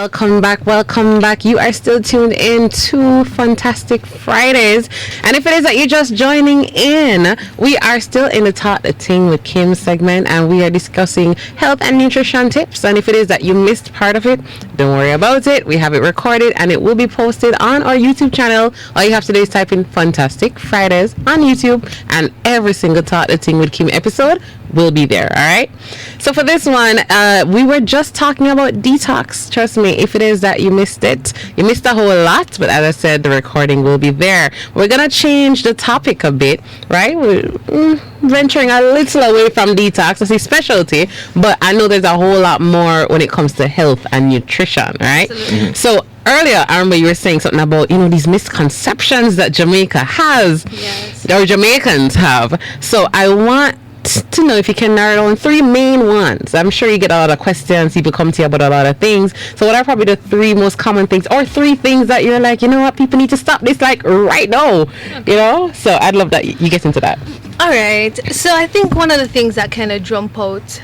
Welcome back. You are still tuned in to Funtastic Fridays. And if it is that you're just joining in, we are still in the Talk the Ting with Kim segment, and we are discussing health and nutrition tips. And if it is that you missed part of it, don't worry about it. We have it recorded and it will be posted on our YouTube channel. All you have to do is type in Funtastic Fridays on YouTube, and every single Talk the Ting with Kim episode will be there. All right. So for this one, we were just talking about detox. Trust me, if it is that you missed it, you missed a whole lot. But as I said, the recording will be there. We're gonna change the topic a bit, right? We're venturing a little away from detox. That's a specialty, but I know there's a whole lot more when it comes to health and nutrition. Right. Mm-hmm. So earlier, I remember you were saying something about, these misconceptions that Jamaica has, or Jamaicans have. So I want to know if you can narrow down 3 main ones. I'm sure you get a lot of questions, people come to you about a lot of things. So what are probably the 3 most common things, or 3 things that you're like, people need to stop this like right now, So I'd love that you get into that. All right. So I think one of the things that kind of jump out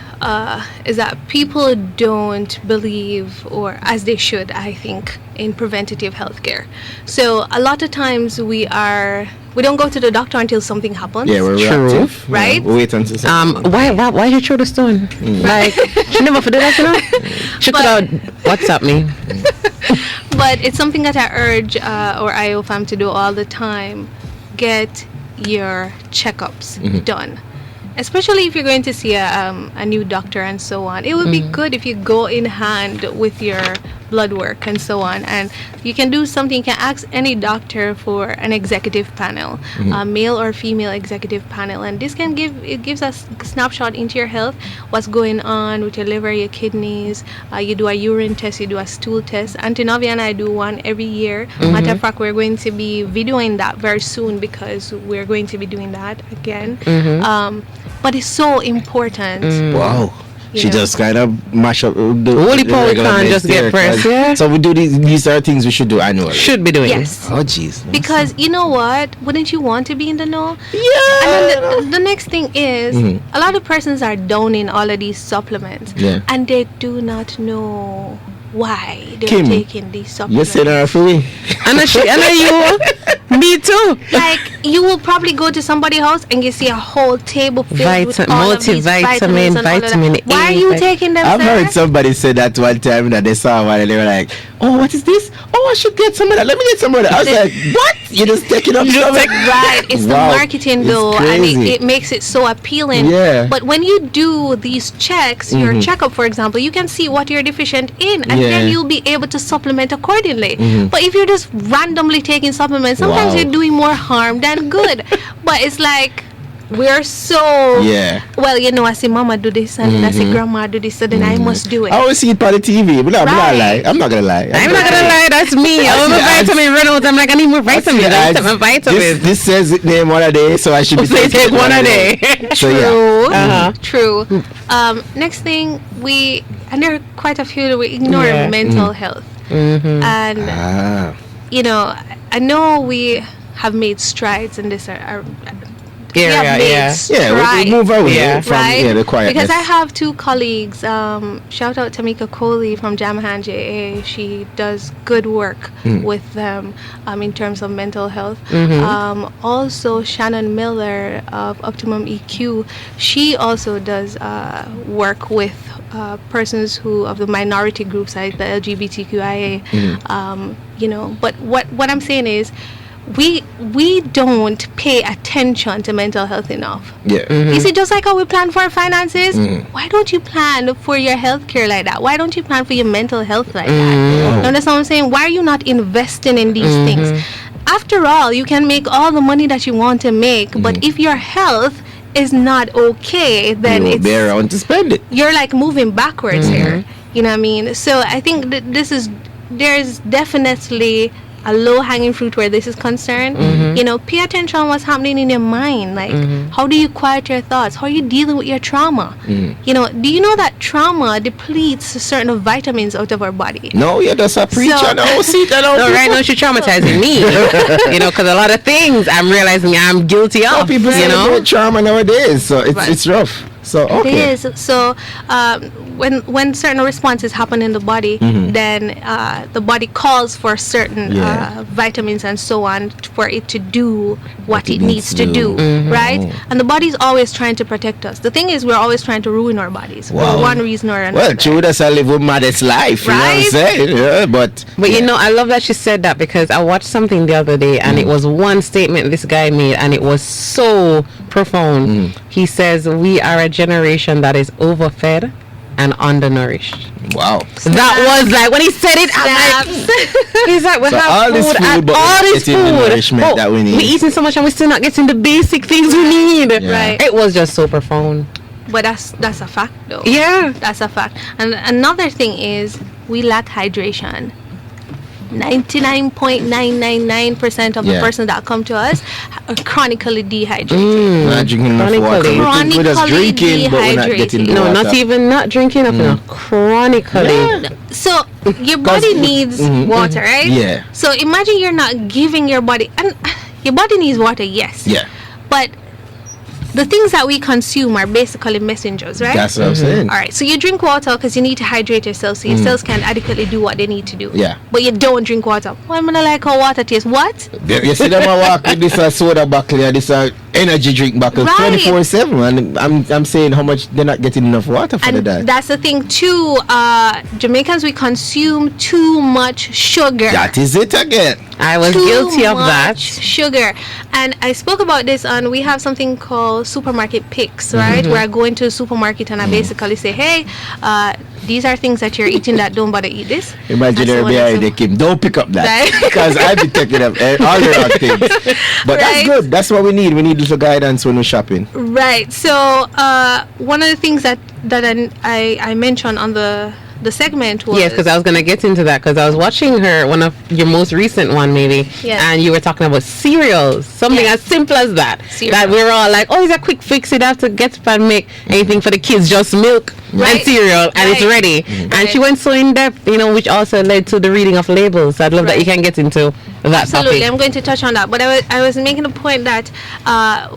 is that people don't believe, or as they should, I think, in preventative health care. So a lot of times we don't go to the doctor until something happens. Yeah, we're reactive. Right? We wait until something why you throw the stone? Like, she never did that, She could have WhatsApp me. But it's something that I urge or IOFAM to do all the time. Get your checkups done. Especially if you're going to see a new doctor and so on. It would be good if you go in hand with your blood work and so on. And you can do something, you can ask any doctor for an executive panel, male or female executive panel. And this gives us a snapshot into your health, what's going on with your liver, your kidneys. You do a urine test, you do a stool test. Auntie Novi and I do one every year. Matter of fact, we're going to be videoing that very soon because we're going to be doing that again. But it's so important. Wow. She just kind of mash up the holy power can't just get pressed. Yeah. So we do these are things we should do annually. Should be doing. Yes. Oh jeez. Because you know what? Wouldn't you want to be in the know? Yeah. And then the next thing is a lot of persons are downing all of these supplements. Yeah. And they do not know why they're Kim, taking these supplements. You say that for me. And you. Me too. Like, you will probably go to somebody's house and you see a whole table filled with all of these vitamins and all of that. Why are you taking them, I've heard somebody say that one time that they saw one and they were like, oh, what is this? Oh, I should get some of that. Let me get some of that. I was like, what? You're just taking up some Right. It's the marketing though, and it makes it so appealing. Yeah. But when you do these checks, your checkup, for example, you can see what you're deficient in, and then you'll be able to supplement accordingly. But if you're just randomly taking supplements, sometimes you're doing more harm than good. But it's like, we're so well, I see mama do this and I see grandma do this, so then I must do it. I always see it on the TV, but I'm not gonna lie. That's me. I'm a vitamin run out. I'm like, I need more vitamins. I need more vitamins. This says it name one a day, so I should be take one a day. True. Next thing, and there are quite a few that we ignore mental health. And I know we have made strides in this we move away from the quietness. Because I have 2 colleagues, shout out Tamika Coley from Jamahan JA. She does good work with them in terms of mental health. Also Shannon Miller of Optimum EQ, she also does work with persons of the minority groups like the LGBTQIA. But what I'm saying is, we don't pay attention to mental health enough. You see, just like how we plan for our finances, why don't you plan for your health care like that? Why don't you plan for your mental health like that? You understand what I'm saying? Why are you not investing in these things? After all, you can make all the money that you want to make, but if your health is not okay, then you'll be around to spend it. You're like moving backwards here. You know what I mean? So I think there's definitely a low-hanging fruit where this is concerned. Pay attention on what's happening in your mind. Like, how do you quiet your thoughts? How are you dealing with your trauma? Do you know that trauma depletes certain vitamins out of our body? No, you're just a preacher now. See that out. No, right now she's traumatizing me. Because a lot of things I'm realizing I'm guilty of. People say trauma nowadays, so it's rough. So okay. It is. So when certain responses happen in the body, then the body calls for certain vitamins and so on for it to do what it needs to do, right? And the body's always trying to protect us. The thing is, we're always trying to ruin our bodies for one reason or another. Well, true, that's a live a modest life, you know what I'm Right? saying? Yeah, but you know, I love that she said that, because I watched something the other day and it was one statement this guy made and it was so profound. He says, we are a generation that is overfed and undernourished. wow. That was like, when he said it, I'm like, he's like, we So have all this food food, and but all we're not this getting the food. nourishment that we need. We're eating so much and we're still not getting the basic things we need. Right. It was just so profound. But that's a fact, though. Yeah. That's a fact. And another thing is, we lack hydration. 99.999% of the persons that come to us are chronically dehydrated. Not drinking enough Chronically. water. We think we're just Chronically drinking, but we're not getting the No, water. not even not drinking enough, no, chronically. So your body needs water, right? Yeah. So imagine you're not giving your body, and your body needs water, yes. Yeah. But the things that we consume are basically messengers, right? That's what I'm saying. All right, so you drink water because you need to hydrate your cells so your cells can adequately do what they need to do. Yeah. But you don't drink water. Why am I like how water tastes? What? You see them a walk with this soda buckle and this energy drink buckle Right. 24/7, and I'm saying how much they're not getting enough water for the And day. that's the thing too. Jamaicans, we consume too much sugar. That is it again. I was Too guilty of much that. sugar. And I spoke about this on, we have something called supermarket picks, right? Where I go into a supermarket and I basically say, hey, these are things that you're eating that don't bother eat this. Imagine And so her on and behind so the Kim. Don't pick up that, Right. because I be taking up all the wrong things. But that's Right. good. That's what we need. We need little guidance when we're shopping. Right. So one of the things that I mentioned on the segment was, Yes, because I was gonna get into that, because I was watching one of your most recent one maybe, Yes. and you were talking about cereals, something Yes. as simple as that. Cereal. That we're all like, oh, it's a quick fix. You don't have to get up and make anything for the kids, just milk and Right. cereal, and it's Right. ready. And she Right. went so in depth, you know, which also led to the reading of labels. So I'd love that Right. you can get into that absolutely, topic. I'm going to touch on that. But I was making a point that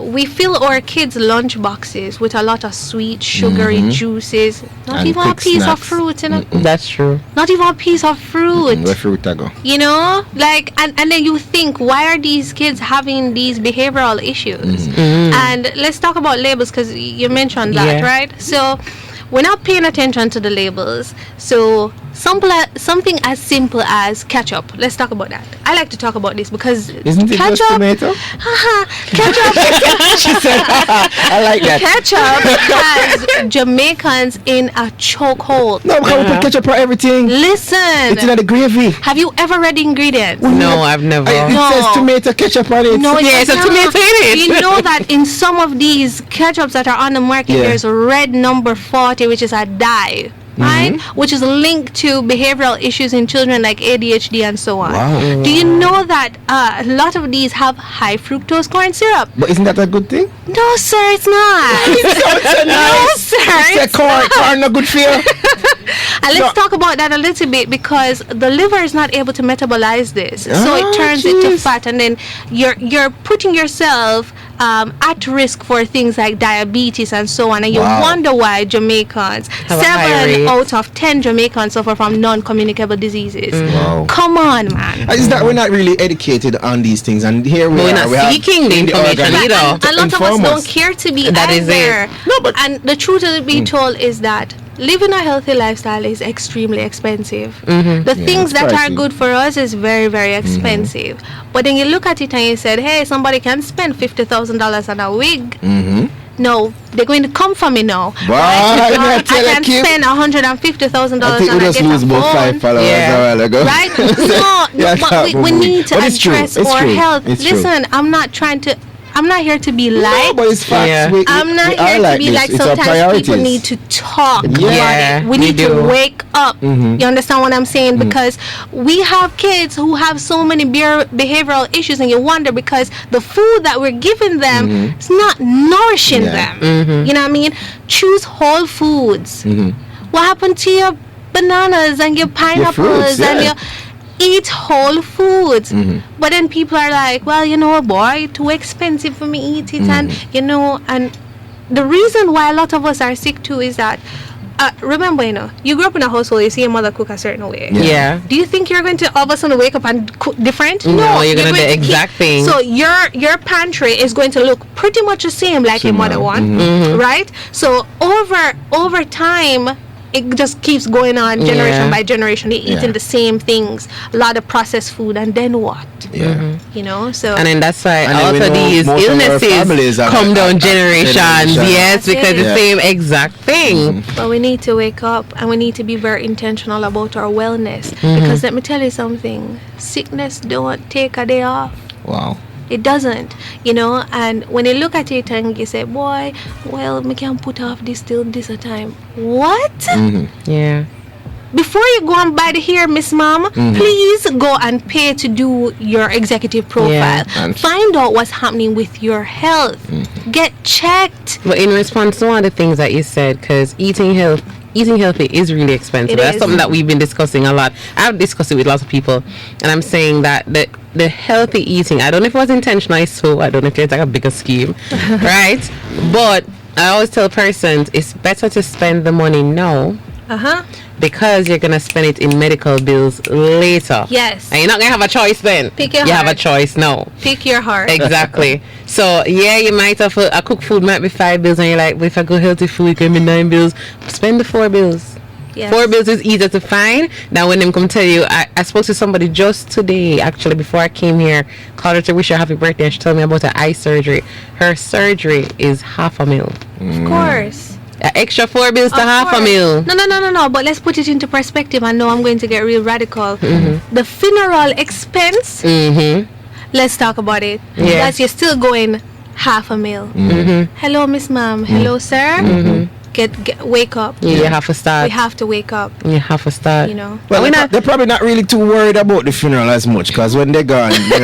we fill our kids' lunch boxes with a lot of sweet, sugary juices. Not And even a quick piece of snacks. fruit, you know. That's true. Not even a piece of fruit. Where fruit I go? You know, like, and then you think, why are these kids having these behavioral issues? And let's talk about labels, because you mentioned that, Yeah. right? So we're not paying attention to the labels. So something as simple as ketchup. Let's talk about that. I like to talk about this because Isn't it ketchup, just tomato? ketchup, She said, I like that. ketchup has Jamaicans in a chokehold. No, because we put ketchup on everything. It's in Listen, the gravy. have you ever read the ingredients? No, I've never. It No. says tomato ketchup on it. No, Yeah, it's it's a tomato in it. You know that in some of these ketchups that are on the market, Yeah. there's a red number 40, which is a dye, right? Which is linked to behavioral issues in children like ADHD and so on. Wow. Do you know that a lot of these have high fructose corn syrup? But isn't that a good thing? No, sir, it's not. No, sir. It's a corn not good for you. And let's No. talk about that a little bit, because the liver is not able to metabolize this, so it Ah, turns it to jeez. fat, and then you're putting yourself at risk for things like diabetes and so on. And you Wow. wonder why Jamaicans, Have a high 7 rate. out of 10 Jamaicans suffer from non-communicable diseases. Wow. Come on, man. It's that we're not really educated on these things, and here we But we're are. not we have seeking the in information organ- either. And a lot of us inform don't care to be That is either. it. No, but- And the truth to be told is that living a healthy lifestyle is extremely expensive. The things it's that are pricey. good for us is very, very expensive. But then you look at it and you said, hey, somebody can spend $50,000 on a wig. No, they're going to come for me now. Wow, Right? I I tell you, can Kim. spend $150,000 I think we and I just get lose a about phone. 5 followers Yeah. a while ago. Right? No, Yeah, but we probably. need to But it's true. address It's our true. health. It's true. Listen, I'm not here to be No, liked. but it's facts. Yeah. I'm not we are here to like be this. like, It's our sometimes priorities. people need to talk Yeah. about it. We we need do. to wake up. You understand what I'm saying? Because we have kids who have so many behavioral issues, and you wonder because the food that we're giving them is not nourishing Yeah. them. You know what I mean? Choose whole foods. What happened to your bananas and your pineapples yeah. and your eat whole foods? But then people are like, well, you know, boy, too expensive for me eat it, and you know, and the reason why a lot of us are sick too is that remember, you grew up in a household, you see your mother cook a certain way. Yeah. Do you think you're going to all of a sudden wake up and cook different? No, you're gonna do the exact thing. So your pantry is going to look pretty much the same like your mother one, right? So over time, it just keeps going on generation by generation. They're eating the same things, a lot of processed food, and then what? So and then that's why And also then we know these most of our families illnesses are come down like generations. generation. Yes, because the same exact thing. but we need to wake up and we need to be very intentional about our wellness, because let me tell you something, sickness don't take a day off. Wow. It doesn't, and when you look at it and you say, boy, well, we can put off this till this a time. What? Yeah. Before you go and buy the hair, Miss Mom, please go and pay to do your executive profile. Yeah. And- Find out what's happening with your health. Get checked. But in response to one of the things that you said, because eating healthy is really expensive. It That's is. something that we've been discussing a lot. I've discussed it with lots of people, and I'm saying that the healthy eating, I don't know if it was intentional, so I don't know if it's like a bigger scheme, right? But I always tell persons it's better to spend the money now, because you're gonna spend it in medical bills later. Yes. And you're not gonna have a choice then. Pick your you have a heart. choice now. Pick your heart. Exactly. So yeah, you might have a cooked food might be 5 bills, and you're like, well, if I go healthy food, it can be 9 bills. Spend the 4 bills. Yes. 4 bills is easier to find than when them come tell you. I spoke to somebody just today, actually, before I came here, called her to wish her happy birthday, and she told me about her eye surgery. Her surgery is $500,000. Of course. An extra 4 bills to Of course. $500,000. No. But let's put it into perspective. I know I'm going to get real radical. The funeral expense. Let's talk about it. Yeah. That's you're still going $500,000. Hello, Miss Ma'am. Hello, sir. Get wake up. Yeah, you have to start. We have to wake up. You have to start. Well, we're not. they're probably not really too worried about the funeral as much, because when they're gone, And the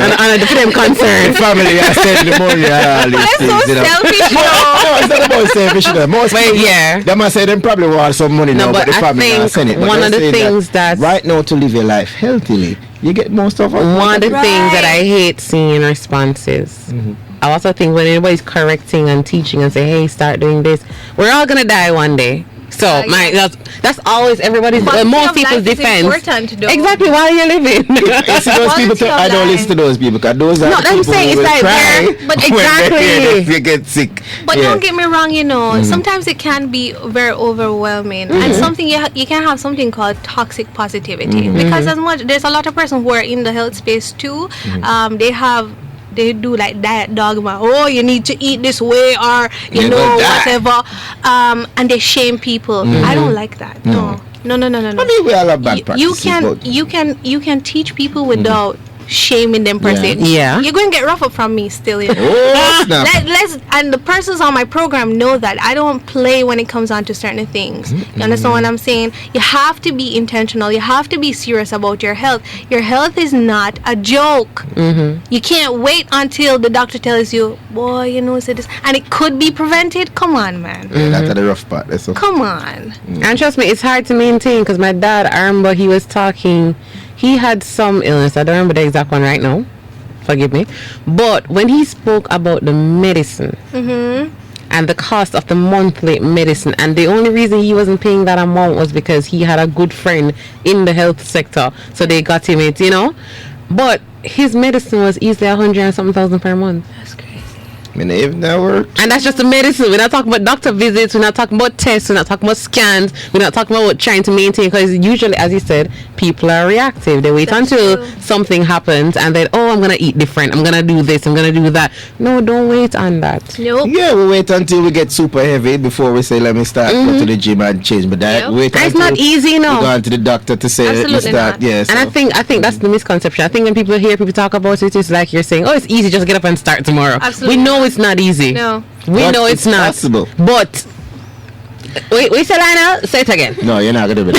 them the concerned. family are sending the money and all these That's so things. selfish. No, it's not about selfish. Most Well, people, yeah. they must say they probably want some money No, now, but but the I family think not send it. But one they're of the saying things that's- right now to live your life healthily, you get most of it. One of the things that I Right. hate seeing in responses. I also think when anybody's correcting and teaching and say, hey, start doing this, we're all gonna die one day. So that's always everybody's Quality most of people's life is defense. important, though. Exactly, while you're living. You see those people, Quality of I don't life. listen to those people, because those are No, the that's people saying who it's will like cry they're- but when exactly. they get sick. But Yeah. don't get me wrong, sometimes it can be very overwhelming, and something you can have something called toxic positivity, because as much there's a lot of person who are in the health space too. They do like diet dogma. Oh, you need to eat this way, or You're gonna die. whatever. And they shame people. I don't like that. No. I mean, we all have bad practices. but- You can teach people without shaming them per se. Yeah. You're going to get rough up from me still. Oh, snap. And the persons on my program know that I don't play when it comes on to certain things. You understand what I'm saying? You have to be intentional. You have to be serious about your health. Your health is not a joke. You can't wait until the doctor tells you, boy, say this, and it could be prevented. Come on, man. That's the rough part. That's all. Come on. And trust me, it's hard to maintain, because my dad, I remember he was talking, he had some illness. I don't remember the exact one right now. Forgive me. But when he spoke about the medicine and the cost of the monthly medicine, and the only reason he wasn't paying that amount was because he had a good friend in the health sector. So they got him it, But his medicine was easily 100 and something thousand per month. That's crazy. I mean, if that worked. And that's just the medicine. We're not talking about doctor visits. We're not talking about tests. We're not talking about scans. We're not talking about trying to maintain. Because usually, as you said, people are reactive. They wait That's until true. something happens and then, I'm going to eat different. I'm going to do this. I'm going to do that. No, don't wait on that. Nope. Yeah, we wait until we get super heavy before we say, let me start go to the gym and change my diet. Yep. Wait And it's until not easy, no. we go to the doctor to say, let me Absolutely start. not. Yeah, so. And I think that's the misconception. I think when people hear people talk about it, it's like you're saying, it's easy, just get up and start tomorrow. Absolutely We know not. it's not easy. No. We But know it's not. possible. But wait, say Lionel, say it again. No, you're not going to do it.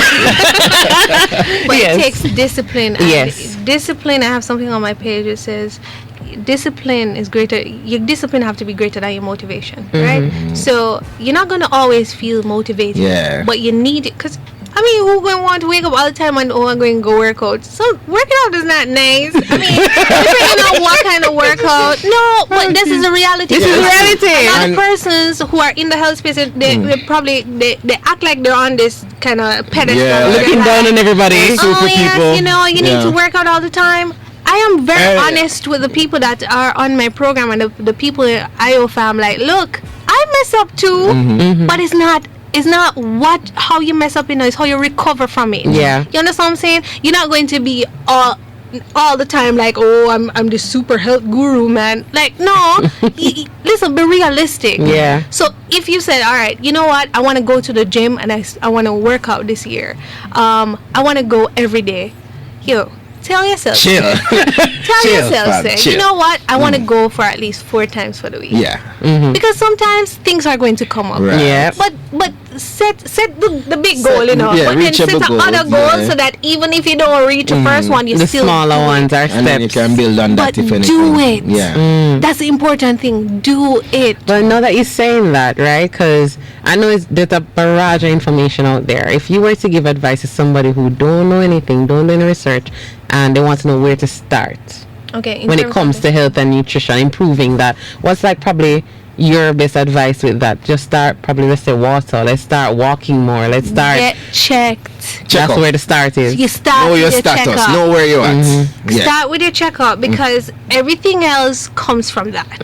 But Yes. it takes discipline. And Yes. Discipline, I have something on my page that says discipline is greater. Your discipline have to be greater than your motivation, right? So you're not going to always feel motivated. Yeah. But you need it, because I mean, who going to want to wake up all the time and I'm going to go work out? So working out is not nice. I mean, depending on what kind of workout. No, but this is a reality. This is a reality. A lot of persons who are in the health space, they probably they act like they're on this kind of pedestal. Looking down on everybody. Oh yes, you know, you need to work out all the time. I am very honest with the people that are on my program and the people in IOFAM. Like, look, I mess up too, but it's not how you mess up, it's how you recover from it. Yeah. You understand what I'm saying? You're not going to be all the time like, oh, I'm the super health guru, man. Like, no. Listen, be realistic. Yeah. So if you said, all right, you know what, I want to go to the gym and I want to work out this year. I want to go every day. Tell yourself. Chill. Tell yourself, say, you know what? I want to go for at least 4 times for the week. Yeah. Because sometimes things are going to come up. Right. Yeah. But set the big goal, but then set another goal so that even if you don't reach the first one, you the still smaller ones are and then you steps. can build on that But if anything. do it. Yeah. That's the important thing. Do it. But now that you're saying that, right? Because I know there's a barrage of information out there. If you were to give advice to somebody who don't know anything, don't do any research, and they want to know where to start, Okay. when it comes to health and nutrition, improving that, what's like probably your best advice with that? Just start, probably, let's say water. Let's start walking more. Let's start. Get checked. That's where the start is. You start Know with your your status. checkup. Know where you're at. Yeah. Start with your checkup because everything else comes from that,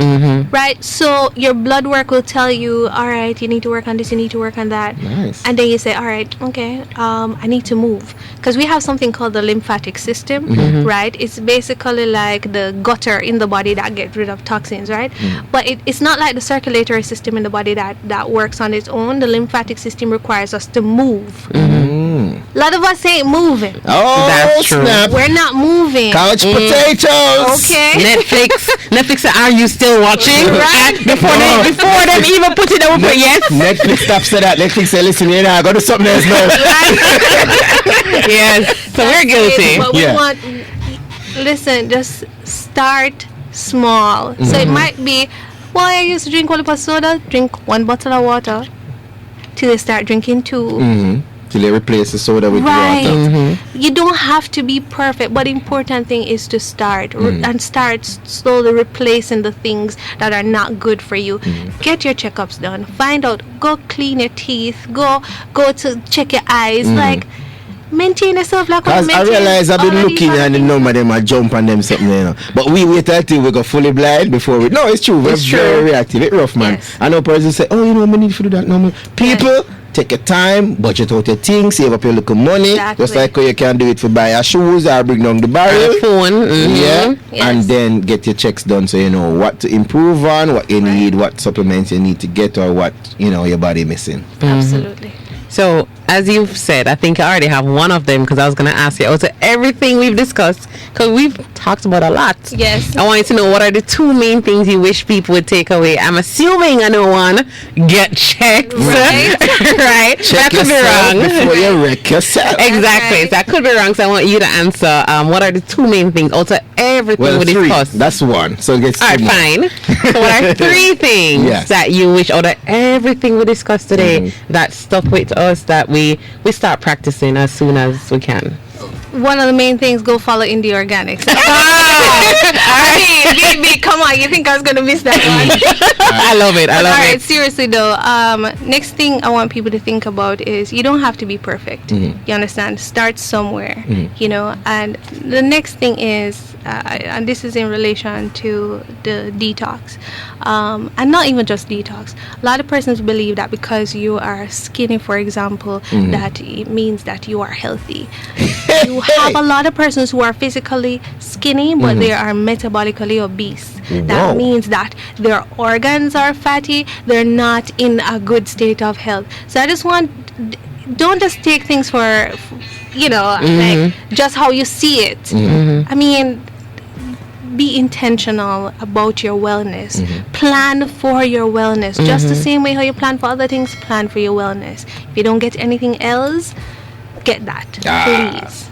right? So your blood work will tell you, all right, you need to work on this, you need to work on that, Nice. and then you say, all right, okay, I need to move because we have something called the lymphatic system, right? It's basically like the gutter in the body that gets rid of toxins, right? But it's not like the circulatory system in the body that works on its own. The lymphatic system requires us to move. A lot of us ain't moving. Oh, That's true. snap. We're not moving. Couch potatoes. Okay. Netflix, are you still watching? Right. Before them even put it over, yes. Netflix stop say that. Netflix say, listen, you know, I got to do something else now. Yes. So we're guilty. But we want, listen, just start small. So it might be, well, I used to drink one soda, drink 1 bottle of water till you start drinking 2. Till they replace the soda with Right. water. You don't have to be perfect, but the important thing is to start and start slowly replacing the things that are not good for you. Get your checkups done. Find out. Go clean your teeth. Go to check your eyes. Like, maintain yourself like Because I realize I've been looking and the number of them I jump on them something, you know. But we wait until we go fully blind before we. No, it's true. We're very reactive. It's rough, man. Yes. I know persons say, oh, you know, we need to do that. No, people. Take your time, budget out your things, save up your little money. Exactly. Just like how you can do it for buy your shoes or bring down the barrel. Phone. Yeah. Yes. And then get your checks done so you know what to improve on, what you need, what supplements you need to get, or what, you know, your body missing. Absolutely. So, as you've said, I think I already have one of them because I was going to ask you also everything we've discussed because we've talked about a lot. Yes. I wanted to know what are the 2 main things you wish people would take away. I'm assuming I know one. Get checked. Right. Right? Check That could be yourself wrong. before you wreck yourself. Exactly. right. So that could be wrong. So I want you to answer. What are the 2 main things? Also, everything Well, we 3. discussed. That's 1. So it gets All right, 2 more. fine. So what are 3 things Yes. that you wish, out of everything we discussed today, that stuck with us, that we start practicing as soon as we can? One of the main things, go follow Indie Organics. I mean, baby, come on. You think I was going to miss that one? I love it. I love All right, it. seriously though, next thing I want people to think about is you don't have to be perfect. You understand? Start somewhere, you know. And the next thing is, and this is in relation to the detox, and not even just detox. A lot of persons believe that because you are skinny, for example, that it means that you are healthy. You have a lot of persons who are physically skinny, but they are metabolically obese. That Whoa. means that their organs are fatty. They're not in a good state of health. So I just want, don't just take things for, you know, like just how you see it. I mean, be intentional about your wellness. Plan for your wellness. Just the same way how you plan for other things, plan for your wellness. If you don't get anything else, get that, please.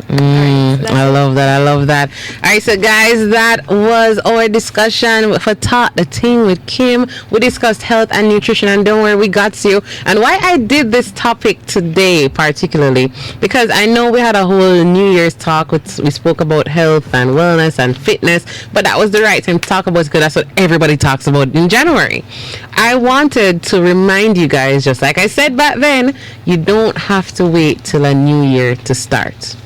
I love that. I love that. All right, so guys, that was our discussion for Talk the Ting with Kim. We discussed health and nutrition, and don't worry, we got you. And why I did this topic today particularly, because I know we had a whole New Year's talk. We spoke about health and wellness and fitness, but that was the right time to talk about it because that's what everybody talks about in January. I wanted to remind you guys, just like I said back then, you don't have to wait till a new year to start.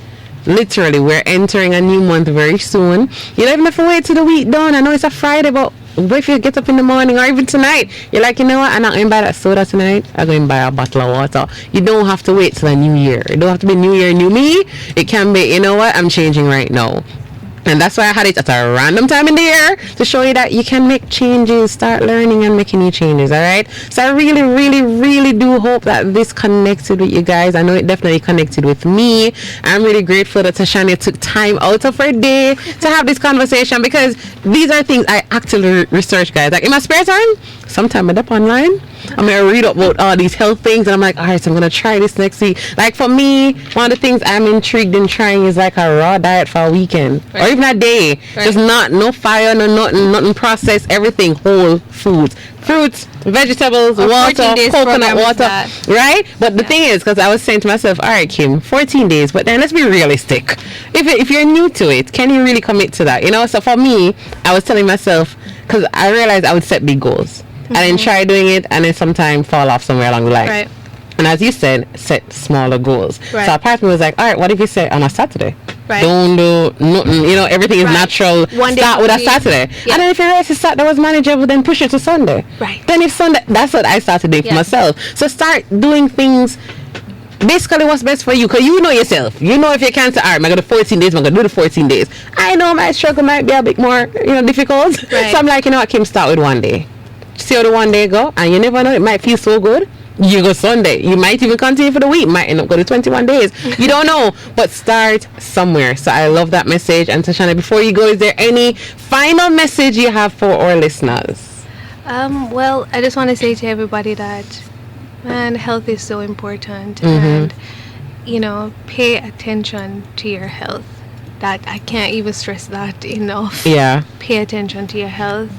Literally, we're entering a new month very soon. You don't even have to wait till the week done. I know it's a Friday, but what if you get up in the morning or even tonight, you're like, you know what, I'm not going to buy that soda tonight. I'm going to buy a bottle of water. You don't have to wait till a new year. It don't have to be new year, new me. It can be, you know what, I'm changing right now. And that's why I had it at a random time in the year to show you that you can make changes, start learning and making new changes, all right? So I really, really, really do hope that this connected with you guys. I know it definitely connected with me. I'm really grateful that Tashanya took time out of her day to have this conversation, because these are things I actually research, guys. Like in my spare time, sometimes I'm up online. I'm going to read about all these health things, and I'm like, all right, so I'm going to try this next week. Like for me, one of the things I'm intrigued in trying is like a raw diet for a weekend, right, or even a day. Right. Just no fire, nothing processed, everything whole foods, fruits, vegetables, or water, coconut water, right? But the thing is, because I was saying to myself, all right, Kim, 14 days, but then let's be realistic. If you're new to it, can you really commit to that? You know, so for me, I was telling myself, because I realized I would set big goals. And then try doing it, and then sometimes fall off somewhere along the line. Right. And as you said, set smaller goals. Right. So a part of me was like, all right, what if you say on a Saturday? Right. Don't do nothing. You know, everything is natural. One day start with a Saturday. Yeah. And then if you realize Saturday was manageable, then push it to Sunday. Right. Then if Sunday, that's what I started doing for myself. So start doing things. Basically, what's best for you, because you know yourself. You know if you can't say, all right, I'm going to do 14 days, I'm going to do the 14 days. I know my struggle might be a bit more, difficult. Right. So I'm like, you know what, Kim, start with one day. See how the one day go, and you never know, it might feel so good. You go Sunday, you might even continue for the week, might end up going to 21 days. You don't know, but start somewhere. So I love that message. And Tashanya, before you go, is there any final message you have for our listeners? Well, I just want to say to everybody that, man, health is so important, and pay attention to your health. That I can't even stress that enough. Yeah. Pay attention to your health.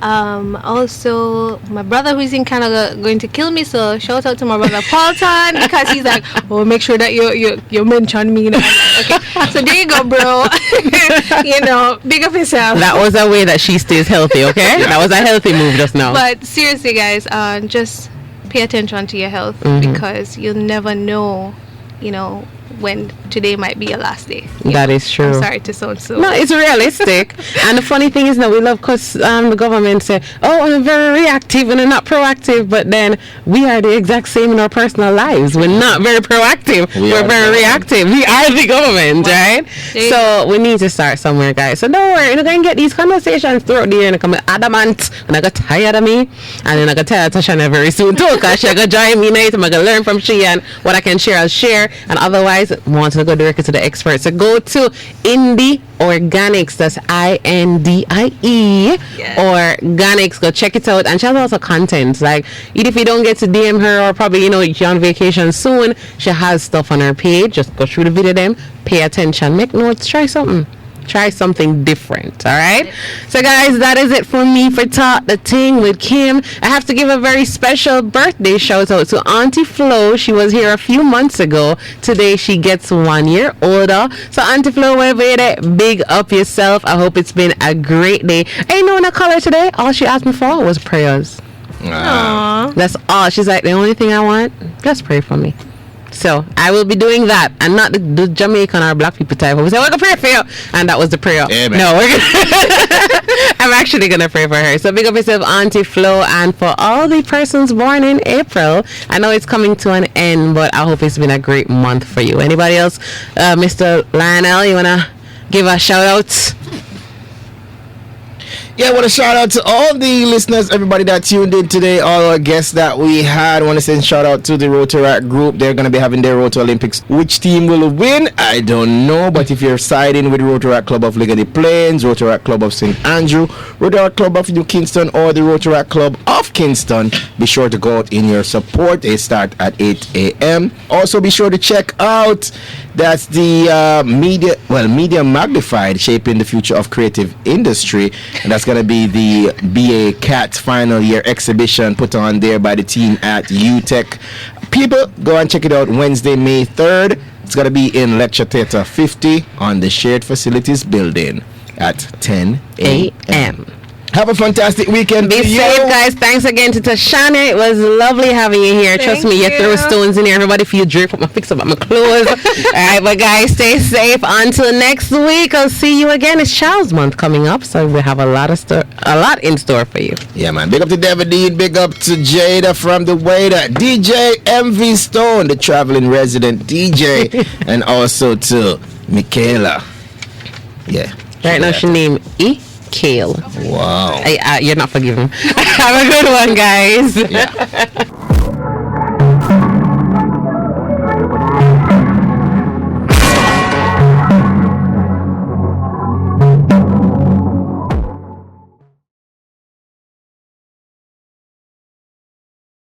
Also, my brother who's in Canada going to kill me, so shout out to my brother Paulton, because he's like, oh, make sure that you mention me. Okay, so there you go, bro. Big up yourself. That was a way that she stays healthy, okay? That was a healthy move just now. But seriously, guys, just pay attention to your health, because you'll never know, when today might be your last day. That is true. I'm sorry to sound so. No, it's realistic. And the funny thing is that we love, because the government say, oh, I'm very reactive and I'm not proactive, but then we are the exact same in our personal lives. We're not very proactive. We're very reactive. We are the government, right? So we need to start somewhere, guys. So don't worry, you're going to get these conversations throughout the year, and I'm adamant, and I got tired of me, and then I got tired of Tashanya very soon too, because she's going to join me night, and I'm going to learn from she, and what I can share, I'll share, and otherwise, want to go directly to the experts. So go to Indie Organics, that's INDIE Organics. Go check it out, and she has also content. Like, even if you don't get to DM her, or probably you're on vacation soon, she has stuff on her page. Just go through the video, them, pay attention, make notes, try something different. All right, so guys, that is it for me for Talk the Ting with Kim. I have to give a very special birthday shout out to Auntie Flo. She was here a few months ago. Today she gets 1 year older. So Auntie Flo, wherever you're there, big up yourself. I hope it's been a great day. Ain't no one a color today. All she asked me for was prayers. Aww. That's all. She's like, the only thing I want, just pray for me. So I will be doing that, and not the Jamaican or black people type. We say, we're gonna pray for you, and that was the prayer. Amen. No, I'm actually gonna pray for her. So big up yourself, Auntie Flo, and for all the persons born in April. I know it's coming to an end, but I hope it's been a great month for you. Anybody else? Mr. Lionel, you wanna give a shout out? Yeah, I want to shout out to all the listeners, everybody that tuned in today, all our guests that we had. I want to send shout out to the Rotaract group. They're going to be having their Roto Olympics. Which team will win? I don't know, but if you're siding with Rotaract Club of Legally Plains, Rotaract Club of St. Andrew, Rotaract Club of New Kingston, or the Rotaract Club of Kingston, be sure to go out in your support. They start at 8 a.m. Also, be sure to check out that's the Media Magnified, Shaping the Future of Creative Industry, and that's going to be the BA CAT final year exhibition put on there by the team at UTech. People, go and check it out Wednesday, May 3rd. It's going to be in Lecture Theatre 50 on the Shared Facilities Building at 10 a.m. Have a fantastic weekend. Be safe, guys. Thanks again to Tashanya. It was lovely having you here. Trust me, you throw stones in here. Everybody feel drip. I'm fix up my clothes. All right, but guys, stay safe. Until next week, I'll see you again. It's Child's Month coming up, so we have a lot in store for you. Yeah, man. Big up to David. Big up to Jada from the Waiter. DJ MV Stone, the traveling resident DJ, and also to Michaela. Yeah. Right now, she named Kale. Wow. You're not forgiven. Have a good one, guys. Yeah.